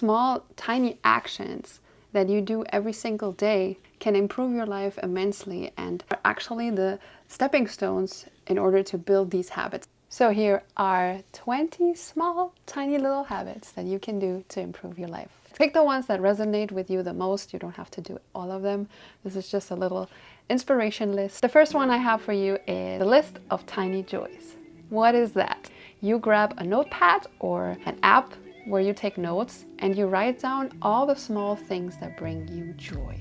small, tiny actions that you do every single day can improve your life immensely and are actually the stepping stones in order to build these habits. So here are 20 small, tiny little habits that you can do to improve your life. Pick the ones that resonate with you the most. You don't have to do all of them. This is just a little inspiration list. The first one I have for you is the list of tiny joys. What is that? You grab a notepad or an app where you take notes and you write down all the small things that bring you joy.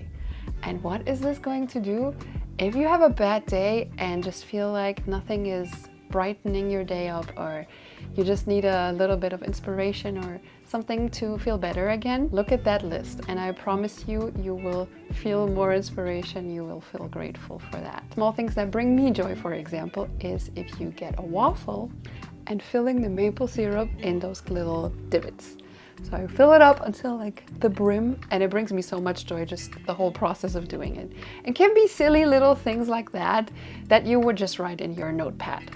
And what is this going to do? If you have a bad day and just feel like nothing is brightening your day up, or you just need a little bit of inspiration or something to feel better again, look at that list and I promise you, you will feel more inspiration, you will feel grateful for that. Small things that bring me joy, for example, is if you get a waffle and filling the maple syrup in those little divots. So I fill it up until like the brim, and it brings me so much joy, just the whole process of doing it. It can be silly little things like that you would just write in your notepad.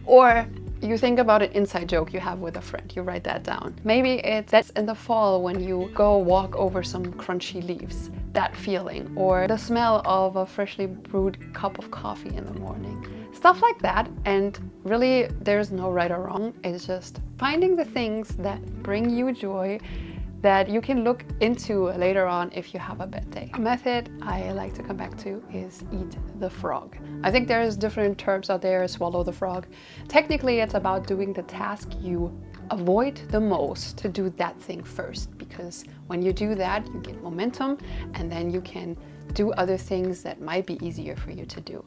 Or you think about an inside joke you have with a friend, you write that down. Maybe that's in the fall when you go walk over some crunchy leaves, that feeling, or the smell of a freshly brewed cup of coffee in the morning. Stuff like that, and really there's no right or wrong, it's just finding the things that bring you joy that you can look into later on if you have a bad day. A method I like to come back to is eat the frog. I think there's different terms out there, swallow the frog. Technically, it's about doing the task you avoid the most, to do that thing first, because when you do that, you get momentum and then you can do other things that might be easier for you to do.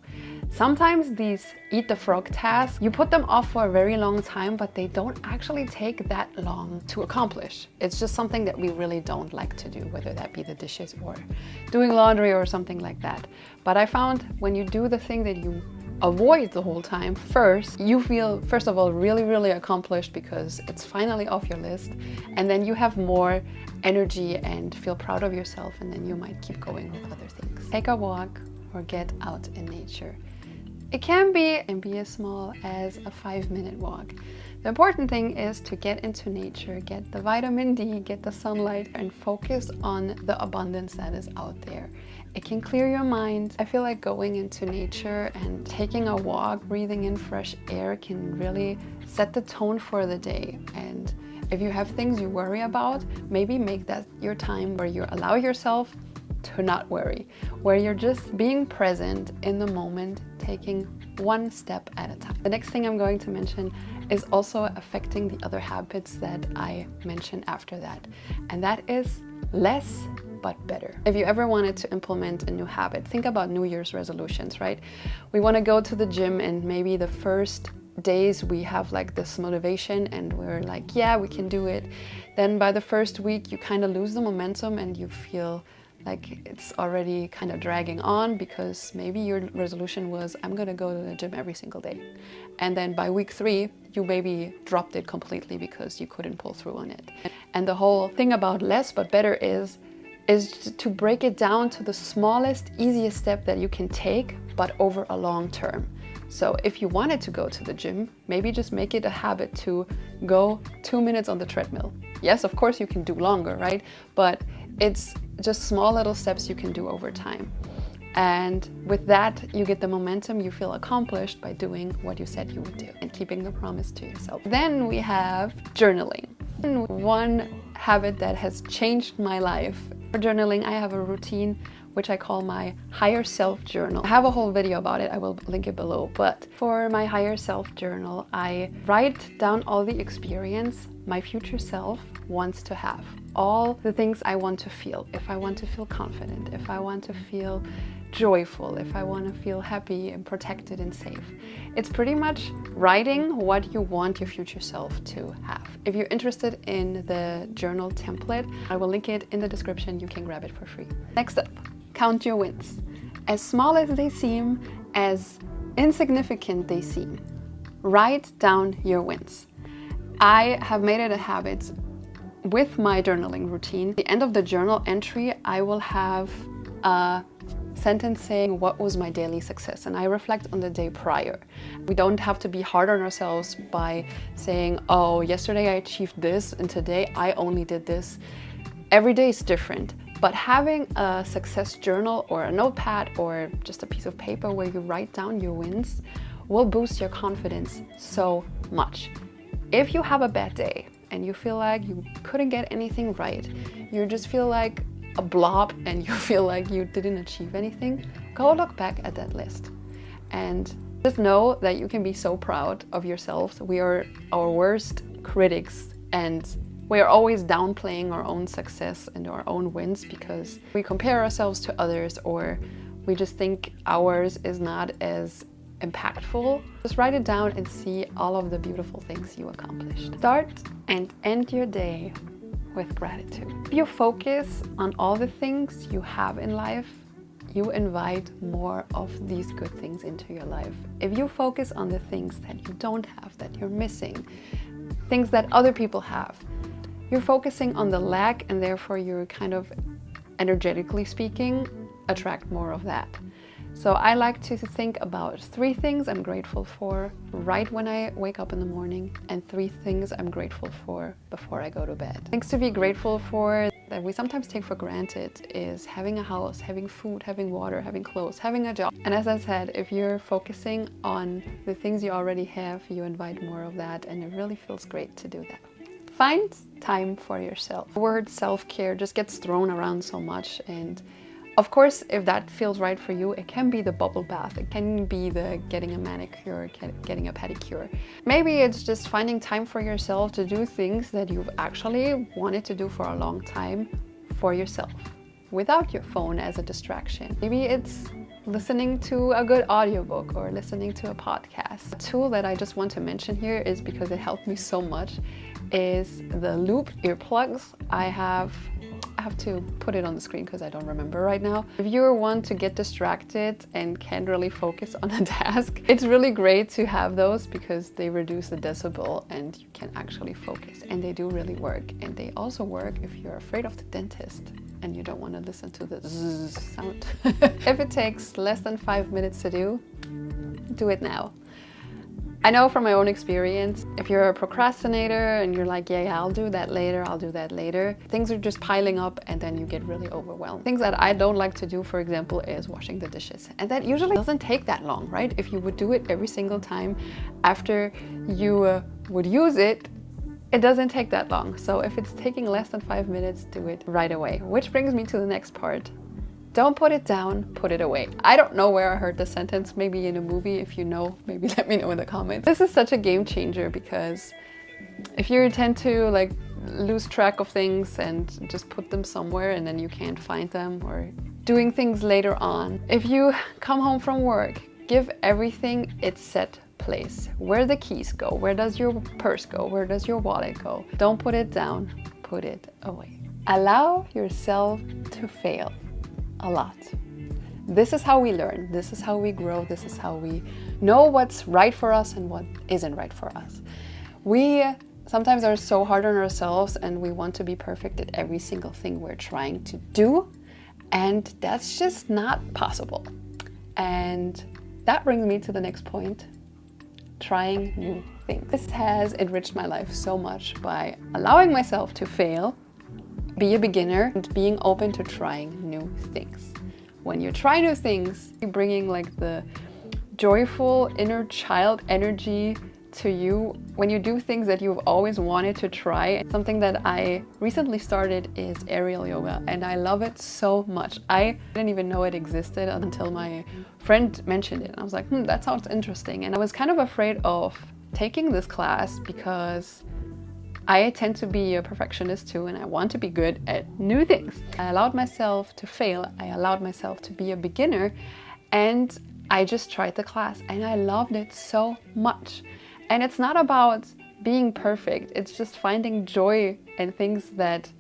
Sometimes these eat the frog tasks, you put them off for a very long time, but they don't actually take that long to accomplish. It's just something that we really don't like to do, whether that be the dishes or doing laundry or something like that. But I found when you do the thing that you avoid the whole time first, you feel, first of all, really accomplished because it's finally off your list, and then you have more energy and feel proud of yourself, and then you might keep going with other things. Take a walk or get out in nature. It can be as small as a 5-minute walk. The important thing is to get into nature, get the vitamin D, get the sunlight, and focus on the abundance that is out there. It can clear your mind. I feel like going into nature and taking a walk, breathing in fresh air can really set the tone for the day. And if you have things you worry about, maybe make that your time where you allow yourself to not worry, where you're just being present in the moment, taking one step at a time. The next thing I'm going to mention is also affecting the other habits that I mentioned after that, and that is less but better. If you ever wanted to implement a new habit, think about New Year's resolutions, right? We want to go to the gym, and maybe the first days we have like this motivation and we're like, yeah, we can do it. Then by the first week you kind of lose the momentum and you feel like it's already kind of dragging on, because maybe your resolution was, I'm gonna go to the gym every single day. And then by week 3, you maybe dropped it completely because you couldn't pull through on it. And the whole thing about less but better is to break it down to the smallest, easiest step that you can take, but over a long term. So if you wanted to go to the gym, maybe just make it a habit to go 2 minutes on the treadmill. Yes, of course you can do longer, right? But it's just small little steps you can do over time. And with that, you get the momentum, you feel accomplished by doing what you said you would do and keeping the promise to yourself. Then we have journaling. One habit that has changed my life. For journaling, I have a routine which I call my higher self journal. I have a whole video about it, I will link it below. But for my higher self journal, I write down all the experience my future self wants to have. All the things I want to feel. If I want to feel confident, if I want to feel joyful, if I want to feel happy and protected and safe. It's pretty much writing what you want your future self to have. If you're interested in the journal template, I will link it in the description. You can grab it for free. Next up, count your wins. As small as they seem, as insignificant they seem, write down your wins. I have made it a habit with my journaling routine. At the end of the journal entry, I will have a sentence saying what was my daily success, and I reflect on the day prior. We don't have to be hard on ourselves by saying, oh, yesterday I achieved this and today I only did this. Every day is different, but having a success journal or a notepad or just a piece of paper where you write down your wins will boost your confidence so much. If you have a bad day and you feel like you couldn't get anything right, you just feel like a blob and you feel like you didn't achieve anything, go look back at that list and just know that you can be so proud of yourselves. We are our worst critics and we are always downplaying our own success and our own wins because we compare ourselves to others, or we just think ours is not as impactful. Just write it down and see all of the beautiful things you accomplished. Start and end your day with gratitude. If you focus on all the things you have in life, you invite more of these good things into your life. If you focus on the things that you don't have, that you're missing, things that other people have, you're focusing on the lack, and therefore you're kind of, energetically speaking, attract more of that. So I like to think about 3 things I'm grateful for right when I wake up in the morning, and 3 things I'm grateful for before I go to bed. Things to be grateful for that we sometimes take for granted is having a house, having food, having water, having clothes, having a job. And as I said, if you're focusing on the things you already have, you invite more of that, and it really feels great to do that. Find time for yourself. The word self-care just gets thrown around so much, and of course, if that feels right for you, it can be the bubble bath, it can be the getting a manicure, getting a pedicure. Maybe it's just finding time for yourself to do things that you've actually wanted to do for a long time for yourself, without your phone as a distraction. Maybe it's listening to a good audiobook or listening to a podcast. A tool that I just want to mention here is because it helped me so much is the Loop earplugs. I have to put it on the screen because I don't remember right now. If you're one to get distracted and can't really focus on a task, it's really great to have those because they reduce the decibel and you can actually focus, and they do really work. And they also work if you're afraid of the dentist and you don't want to listen to the zzz sound. If it takes less than 5 minutes to do it now. I know from my own experience, if you're a procrastinator and you're like, yeah, I'll do that later, things are just piling up and then you get really overwhelmed. Things that I don't like to do, for example, is washing the dishes. And that usually doesn't take that long, right? If you would do it every single time after you would use it, it doesn't take that long. So if it's taking less than 5 minutes, do it right away. Which brings me to the next part. Don't put it down, put it away. I don't know where I heard the sentence, maybe in a movie. If you know, maybe let me know in the comments. This is such a game changer because if you tend to like lose track of things and just put them somewhere and then you can't find them, or doing things later on. If you come home from work, give everything its set place. Where the keys go, where does your purse go, where does your wallet go? Don't put it down, put it away. Allow yourself to fail. A lot. This is how we learn, this is how we grow, this is how we know what's right for us and what isn't right for us. We sometimes are so hard on ourselves and we want to be perfect at every single thing we're trying to do, and that's just not possible. And that brings me to the next point, trying new things. This has enriched my life so much by allowing myself to fail, be a beginner, and being open to trying new things. When you try new things, you're bringing like the joyful inner child energy to you. When you do things that you've always wanted to try, something that I recently started is aerial yoga, and I love it so much. I didn't even know it existed until my friend mentioned it. I was like, that sounds interesting. And I was kind of afraid of taking this class because I tend to be a perfectionist too, and I want to be good at new things. I allowed myself to fail, I allowed myself to be a beginner, and I just tried the class and I loved it so much. And it's not about being perfect, it's just finding joy in things that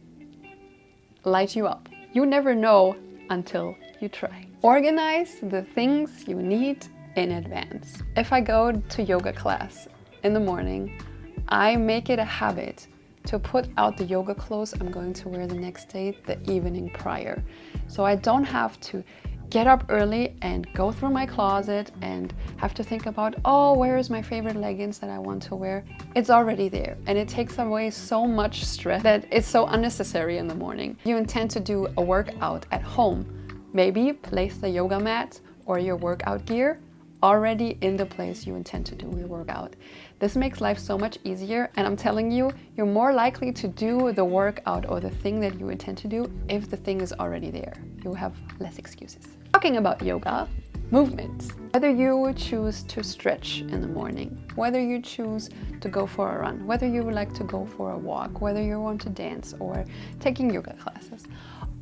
light you up. You never know until you try. Organize the things you need in advance. If I go to yoga class in the morning, I make it a habit to put out the yoga clothes I'm going to wear the next day, the evening prior. So I don't have to get up early and go through my closet and have to think about, oh, where is my favorite leggings that I want to wear? It's already there, and it takes away so much stress that it's so unnecessary in the morning. You intend to do a workout at home. Maybe place the yoga mat or your workout gear already in the place you intend to do your workout. This makes life so much easier, and I'm telling you, you're more likely to do the workout or the thing that you intend to do if the thing is already there. You have less excuses. Talking about yoga, movement. Whether you choose to stretch in the morning, whether you choose to go for a run, whether you would like to go for a walk, whether you want to dance or taking yoga classes,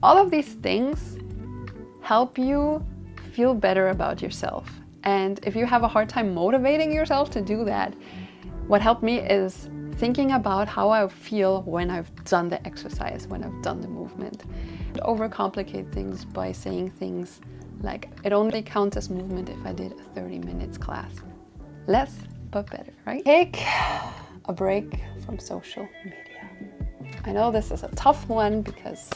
all of these things help you feel better about yourself. And if you have a hard time motivating yourself to do that, what helped me is thinking about how I feel when I've done the exercise, when I've done the movement. Don't overcomplicate things by saying things like, it only counts as movement if I did a 30 minutes class. Less, but better, right? Take a break from social media. I know this is a tough one because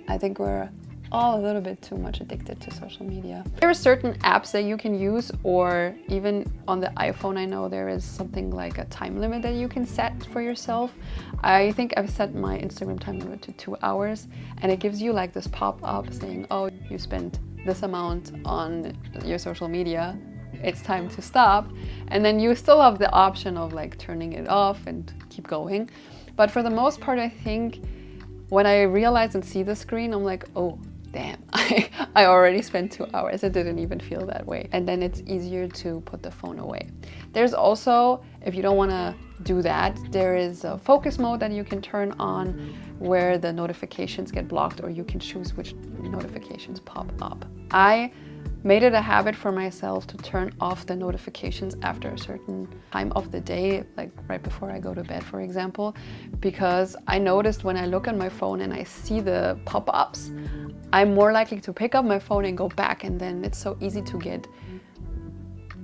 I think we're all a little bit too much addicted to social media. There are certain apps that you can use, or even on the iPhone, I know there is something like a time limit that you can set for yourself. I think I've set my Instagram time limit to 2 hours, and it gives you like this pop-up saying, oh, you spent this amount on your social media, it's time to stop. And then you still have the option of like turning it off and keep going. But for the most part, I think when I realize and see the screen, I'm like, oh, damn, I already spent 2 hours. It didn't even feel that way. And then it's easier to put the phone away. There's also, if you don't want to do that, there is a focus mode that you can turn on where the notifications get blocked, or you can choose which notifications pop up. I made it a habit for myself to turn off the notifications after a certain time of the day, like right before I go to bed, for example, because I noticed when I look at my phone and I see the pop-ups, I'm more likely to pick up my phone and go back, and then it's so easy to get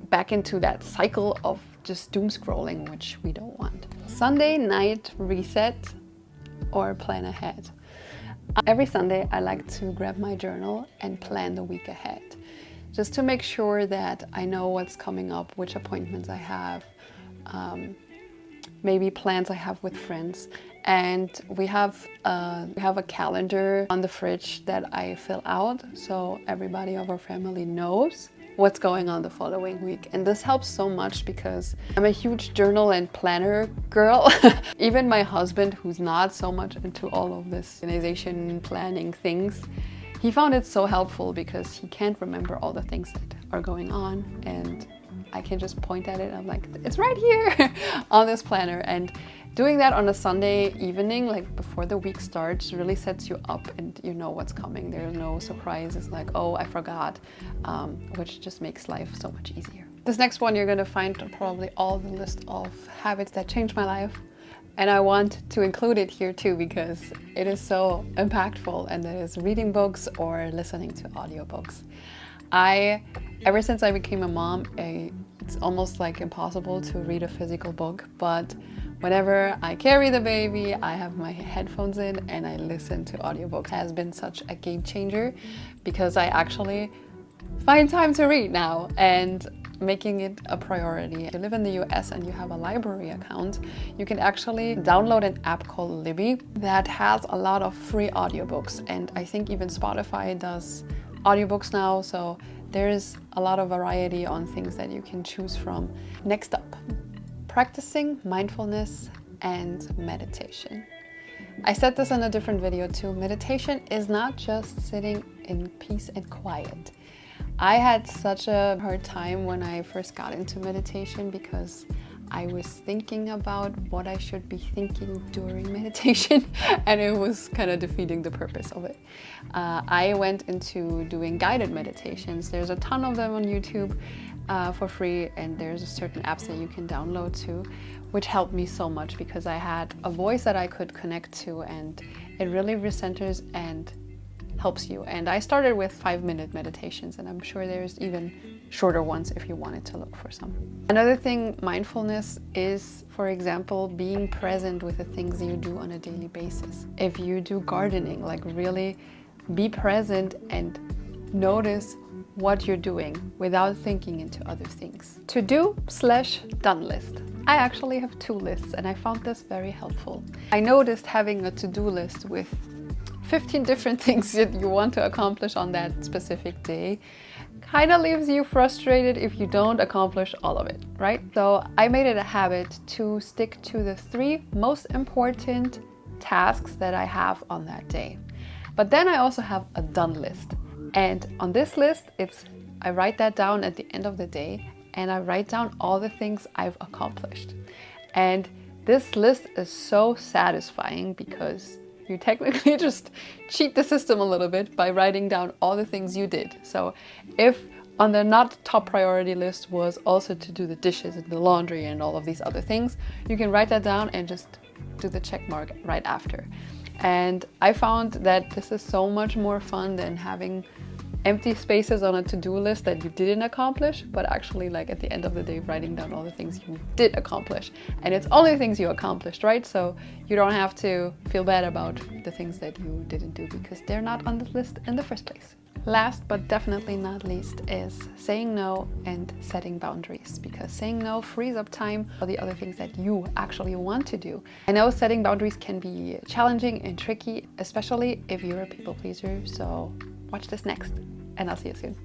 back into that cycle of just doom scrolling, which we don't want. Sunday night reset or plan ahead. Every Sunday I like to grab my journal and plan the week ahead, just to make sure that I know what's coming up, which appointments I have, maybe plans I have with friends. And we have a calendar on the fridge that I fill out, so everybody of our family knows what's going on the following week. And this helps so much because I'm a huge journal and planner girl. Even my husband, who's not so much into all of this organization planning things, he found it so helpful because he can't remember all the things that are going on, and I can just point at it. I'm like, it's right here on this planner. And doing that on a Sunday evening, like before the week starts, really sets you up and you know what's coming. There's no surprises like, oh, I forgot, which just makes life so much easier. This next one, you're gonna find probably all the list of habits that changed my life. And I want to include it here too because it is so impactful, and that is reading books or listening to audiobooks. Ever since I became a mom, it's almost like impossible to read a physical book, but whenever I carry the baby, I have my headphones in and I listen to audiobooks. It has been such a game changer because I actually find time to read now and making it a priority. If you live in the US and you have a library account, you can actually download an app called Libby that has a lot of free audiobooks, and I think even Spotify does audiobooks now, so there's a lot of variety on things that you can choose from. Next up, practicing mindfulness and meditation. I said this in a different video too. Meditation is not just sitting in peace and quiet. I had such a hard time when I first got into meditation because I was thinking about what I should be thinking during meditation, and it was kind of defeating the purpose of it. I went into doing guided meditations. There's a ton of them on YouTube for free, and there's certain apps that you can download too, which helped me so much because I had a voice that I could connect to, and it really recenters and helps you. And I started with 5-minute meditations, and I'm sure there's even shorter ones if you wanted to look for some. Another thing, mindfulness is, for example, being present with the things you do on a daily basis. If you do gardening, like really be present and notice what you're doing without thinking into other things. To-do/done list. I actually have 2 lists and I found this very helpful. I noticed having a to-do list with 15 different things that you want to accomplish on that specific day kind of leaves you frustrated if you don't accomplish all of it, right? So I made it a habit to stick to the 3 most important tasks that I have on that day. But then I also have a done list. And on this list, I write that down at the end of the day and I write down all the things I've accomplished. And this list is so satisfying because you technically just cheat the system a little bit by writing down all the things you did. So if on the not top priority list was also to do the dishes and the laundry and all of these other things, you can write that down and just do the check mark right after. And I found that this is so much more fun than having empty spaces on a to-do list that you didn't accomplish, but actually like at the end of the day writing down all the things you did accomplish. And it's only things you accomplished, right? So you don't have to feel bad about the things that you didn't do because they're not on the list in the first place. Last but definitely not least is saying no and setting boundaries, because saying no frees up time for the other things that you actually want to do. I know setting boundaries can be challenging and tricky, especially if you're a people pleaser, so watch this next and I'll see you soon.